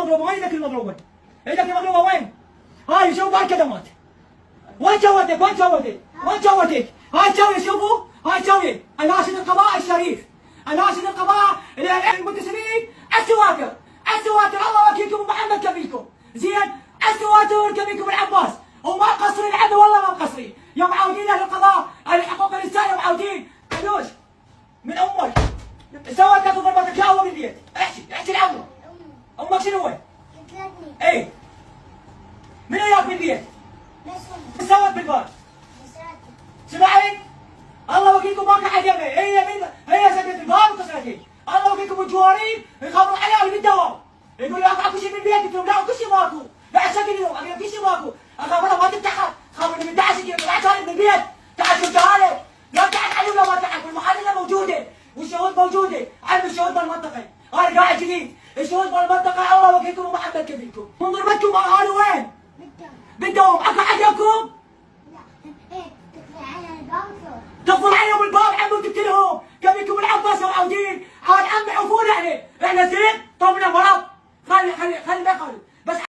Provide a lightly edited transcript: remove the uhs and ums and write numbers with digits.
المضروبه؟ وين ايدك المضروبه؟ ايدك المضروبه وين؟ هاي شوفوا هالكدمات. وين جودك؟ وين جودك؟ وين جودك؟ هاي تسوي شوفوا، هاي تسوي اناشد القضاء الشريف، اناشد القضاء المنتسبين السواتر، السواتر الله وكيلكم ومحمد كفيلكم، زين؟ السواتر كفيلكم العباس، وما مقصرين عنه والله ما مقصرين، يا معودين اهل القضاء، اهل حقوق الانسان يا معودين، قدوش من امك، سوت لك ضربتك يا من البيت، احكي لعمرك. امك شنو هو؟ ايه من وياك بالبيت؟ بس سوت بالباب؟ سمعت؟ الله وكيلكم ماك احد يمه، هي سدت الباب وكسرت. الله وكيلكم الجوارين يخبروا عليها بالدوام. يقول لي اكو شيء بالبيت، قلت لهم لا اكو شيء ماكو، بعد شكل اليوم اقول لك شيء ماكو، اخبرها ما تفتحها، خبرني من 11 يجي طلعت هذه من البيت، تعال شفتها لك، لا تعال علم لا ما تعال، والمحلله موجوده، والشهود موجوده، علم الشهود بالمنطقه، انا قاعد جديد، الشهود بالمنطقه الله وكيلكم ومحمد كفيلكم، من ضربتكم انا وين؟ بالدوام، اكو احد ياكم؟ تقفل عليهم الباب عمي وتقتلهم،